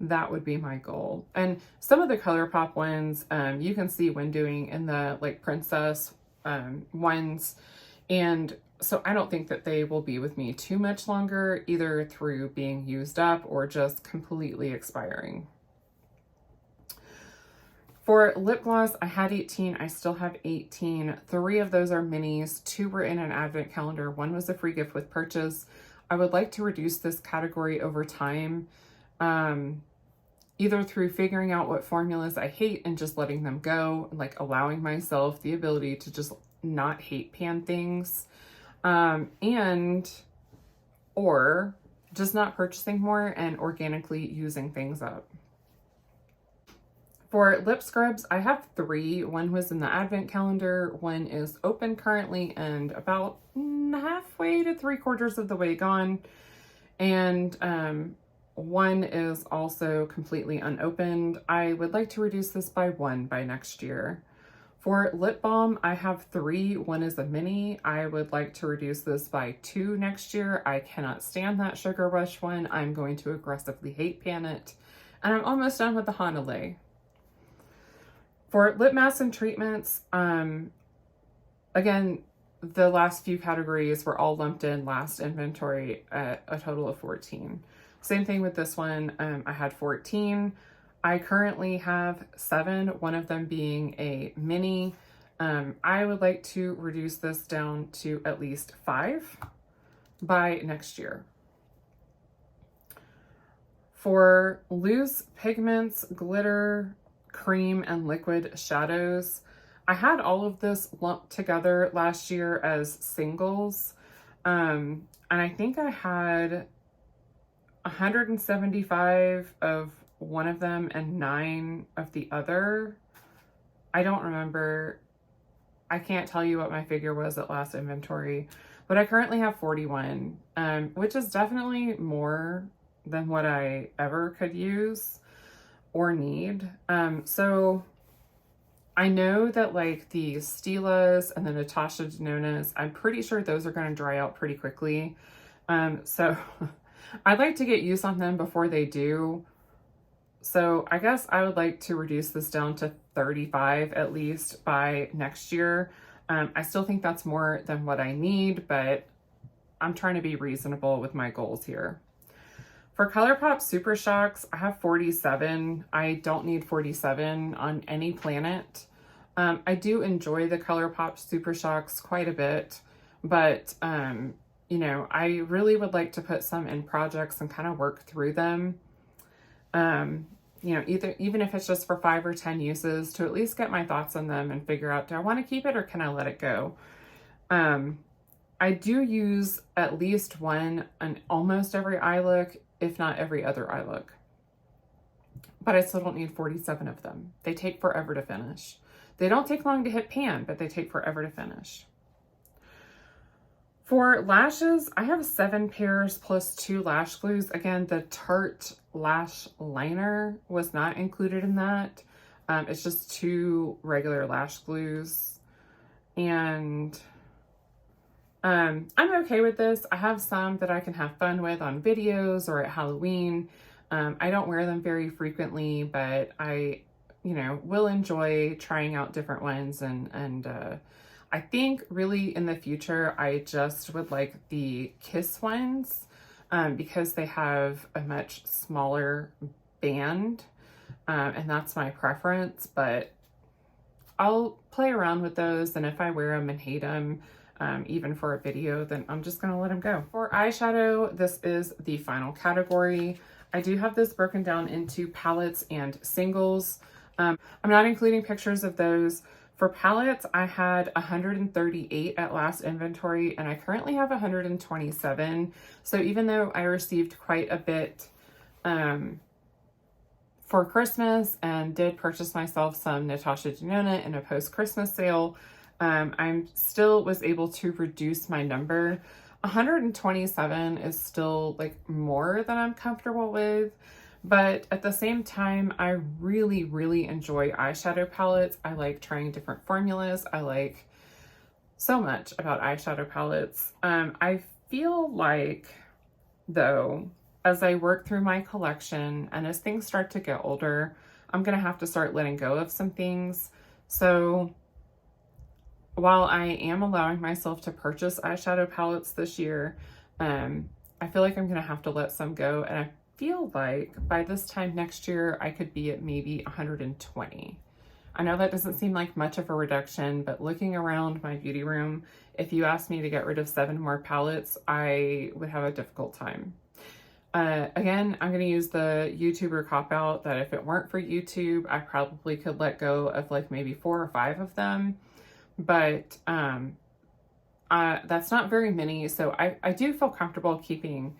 That would be my goal. And some of the Colourpop ones, you can see when doing in the like princess ones. And so I don't think that they will be with me too much longer, either through being used up or just completely expiring. For lip gloss, I had 18. I still have 18. 3 of those are minis. 2 were in an advent calendar. 1 was a free gift with purchase. I would like to reduce this category over time. either through figuring out what formulas I hate and just letting them go, like allowing myself the ability to just not hate pan things, or just not purchasing more and organically using things up. For lip scrubs, I have 3. One was in the advent calendar, one is open currently and about halfway to 3/4 of the way gone. And one is also completely unopened. I would like to reduce this by 1 by next year. For lip balm, I have 3. One is a mini. I would like to reduce this by 2 next year. I cannot stand that Sugar Rush one. I'm going to aggressively hate pan it. And I'm almost done with the Honolulu. For lip masks and treatments, again, the last few categories were all lumped in last inventory at a total of 14. Same thing with this one. I had 14. I currently have 7, one of them being a mini. I would like to reduce this down to at least 5 by next year. For loose pigments, glitter, cream, and liquid shadows, I had all of this lumped together last year as singles. And I think I had 175 of one of them and 9 of the other. I don't remember. I can't tell you what my figure was at last inventory, but I currently have 41, which is definitely more than what I ever could use or need. So I know that like the Stilas and the Natasha Denonas, I'm pretty sure those are going to dry out pretty quickly. So I'd like to get use on them before they do. So I guess I would like to reduce this down to 35 at least by next year. I still think that's more than what I need, but I'm trying to be reasonable with my goals here. For Colourpop Supershocks, I have 47. I don't need 47 on any planet. I do enjoy the Colourpop Supershocks quite a bit, but you know, I really would like to put some in projects and kind of work through them. You know, even if it's just for 5 or 10 uses, to at least get my thoughts on them and figure out, do I want to keep it or can I let it go? I do use at least one on almost every eye look, if not every other eye look. But I still don't need 47 of them. They take forever to finish. They don't take long to hit pan, but they take forever to finish. For lashes, I have 7 pairs plus 2 lash glues. Again, the Tarte lash liner was not included in that. It's just 2 regular lash glues. And I'm okay with this. I have some that I can have fun with on videos or at Halloween. I don't wear them very frequently, but I, you know, will enjoy trying out different ones. And I think really in the future, I just would like the Kiss ones because they have a much smaller band, and that's my preference, but I'll play around with those, and if I wear them and hate them, even for a video, then I'm just gonna let them go. For eyeshadow, this is the final category. I do have this broken down into palettes and singles. I'm not including pictures of those. For palettes, I had 138 at last inventory, and I currently have 127. So even though I received quite a bit for Christmas and did purchase myself some Natasha Denona in a post-Christmas sale, I still was able to reduce my number. 127 is still like more than I'm comfortable with. But at the same time, I really, really enjoy eyeshadow palettes. I like trying different formulas. I like so much about eyeshadow palettes. I feel like, though, as I work through my collection and as things start to get older, I'm going to have to start letting go of some things. So while I am allowing myself to purchase eyeshadow palettes this year, I feel like I'm going to have to let some go. And I feel like by this time next year, I could be at maybe 120. I know that doesn't seem like much of a reduction, but looking around my beauty room, if you asked me to get rid of 7 more palettes, I would have a difficult time. Again, I'm going to use the YouTuber cop-out that if it weren't for YouTube, I probably could let go of like maybe 4 or 5 of them. But that's not very many. So I do feel comfortable keeping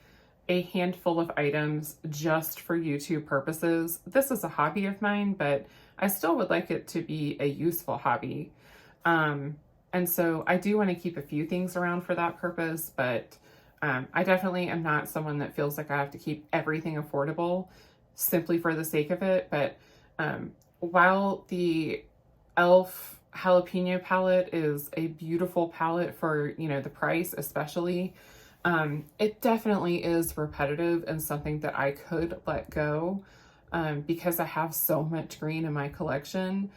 a handful of items just for YouTube purposes. This is a hobby of mine, but I still would like it to be a useful hobby. And so I do want to keep a few things around for that purpose, but I definitely am not someone that feels like I have to keep everything affordable simply for the sake of it. But while the e.l.f. jalapeno palette is a beautiful palette for, you know, the price especially, it definitely is repetitive and something that I could let go because I have so much green in my collection.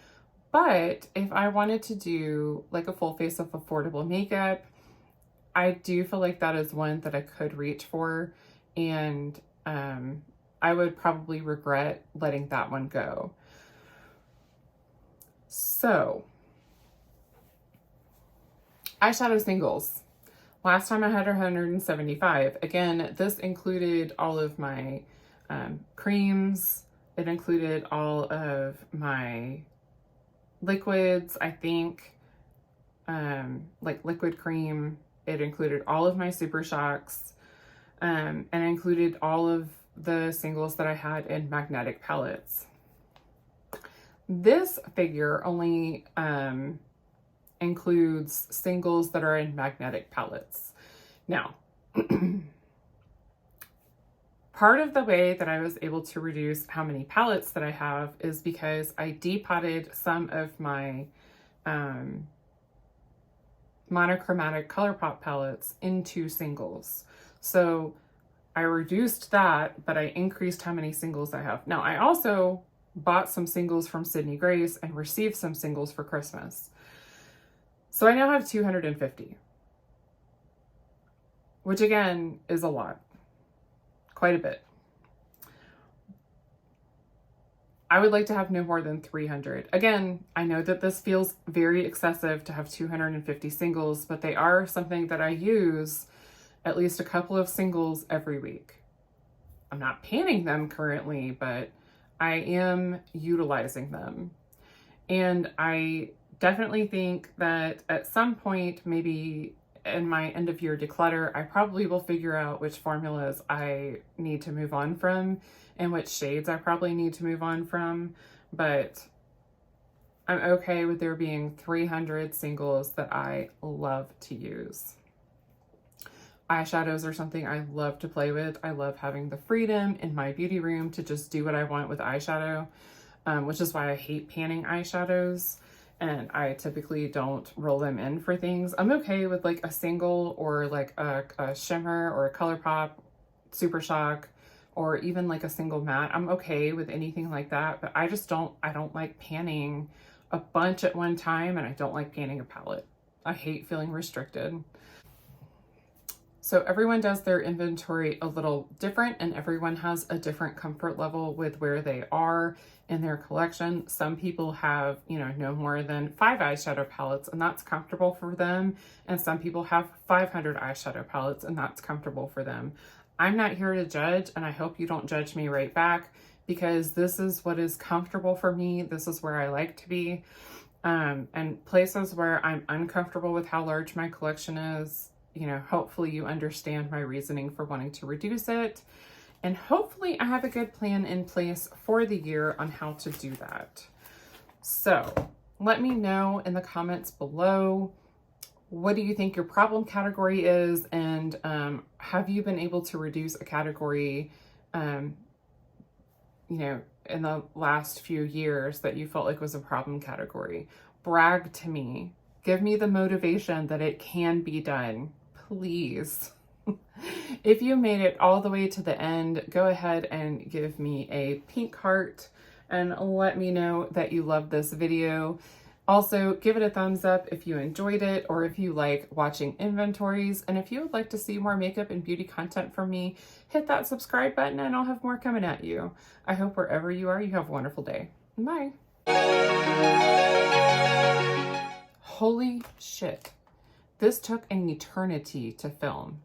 But if I wanted to do like a full face of affordable makeup, I do feel like that is one that I could reach for, and I would probably regret letting that one go. So, eyeshadow singles. Last time I had 175. Again, this included all of my creams. It included all of my liquids, I think, like liquid cream. It included all of my Supershocks, and it included all of the singles that I had in magnetic palettes. This figure only includes singles that are in magnetic palettes. Now, part of the way that I was able to reduce how many palettes that I have is because I depotted some of my monochromatic Colourpop palettes into singles. So I reduced that, but I increased how many singles I have. Now, I also bought some singles from Sydney Grace and received some singles for Christmas. So I now have 250, which again is a lot, quite a bit. I would like to have no more than 300. Again, I know that this feels very excessive to have 250 singles, but they are something that I use at least a couple of singles every week. I'm not panning them currently, but I am utilizing them. And I definitely think that at some point, maybe in my end of year declutter, I probably will figure out which formulas I need to move on from and which shades I probably need to move on from. But I'm okay with there being 300 singles that I love to use. Eyeshadows are something I love to play with. I love having the freedom in my beauty room to just do what I want with eyeshadow, which is why I hate panning eyeshadows. And I typically don't roll them in for things. I'm okay with like a single or like a shimmer or a Colourpop Supershock or even like a single matte. I'm okay with anything like that, but I don't like panning a bunch at one time, and I don't like panning a palette. I hate feeling restricted. So everyone does their inventory a little different, and everyone has a different comfort level with where they are in their collection. Some people have, you know, no more than 5 eyeshadow palettes, and that's comfortable for them. And some people have 500 eyeshadow palettes, and that's comfortable for them. I'm not here to judge, and I hope you don't judge me right back, because this is what is comfortable for me. This is where I like to be. And places where I'm uncomfortable with how large my collection is, you know, hopefully you understand my reasoning for wanting to reduce it. And hopefully I have a good plan in place for the year on how to do that. So let me know in the comments below, what do you think your problem category is? And have you been able to reduce a category, you know, in the last few years that you felt like was a problem category? Brag to me. Give me the motivation that it can be done. Please. If you made it all the way to the end, go ahead and give me a pink heart and let me know that you loved this video. Also, give it a thumbs up if you enjoyed it, or if you like watching inventories. And if you would like to see more makeup and beauty content from me, hit that subscribe button and I'll have more coming at you. I hope wherever you are, you have a wonderful day. Bye. Holy shit. This took an eternity to film.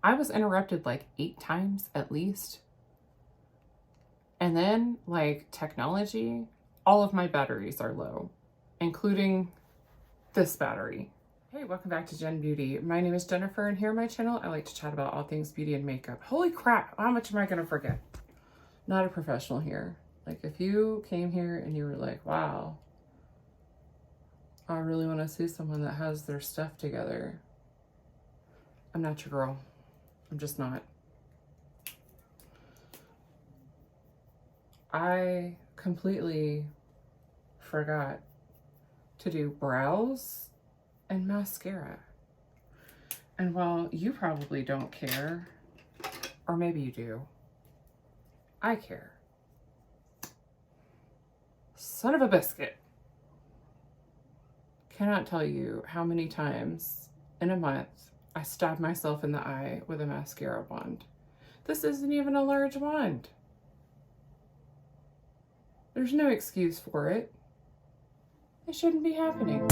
I was interrupted like 8 times at least. And then, like, technology, all of my batteries are low, including this battery. Hey, welcome back to Jen Beauty. My name is Jennifer, and here on my channel, I like to chat about all things beauty and makeup. Holy crap, how much am I gonna forget? Not a professional here. Like, if you came here and you were like, wow, I really wanna see someone that has their stuff together, I'm not your girl. I'm just not. I completely forgot to do brows and mascara. And while you probably don't care, or maybe you do, I care. Son of a biscuit. Cannot tell you how many times in a month I stab myself in the eye with a mascara wand. This isn't even a large wand. There's no excuse for it. It shouldn't be happening.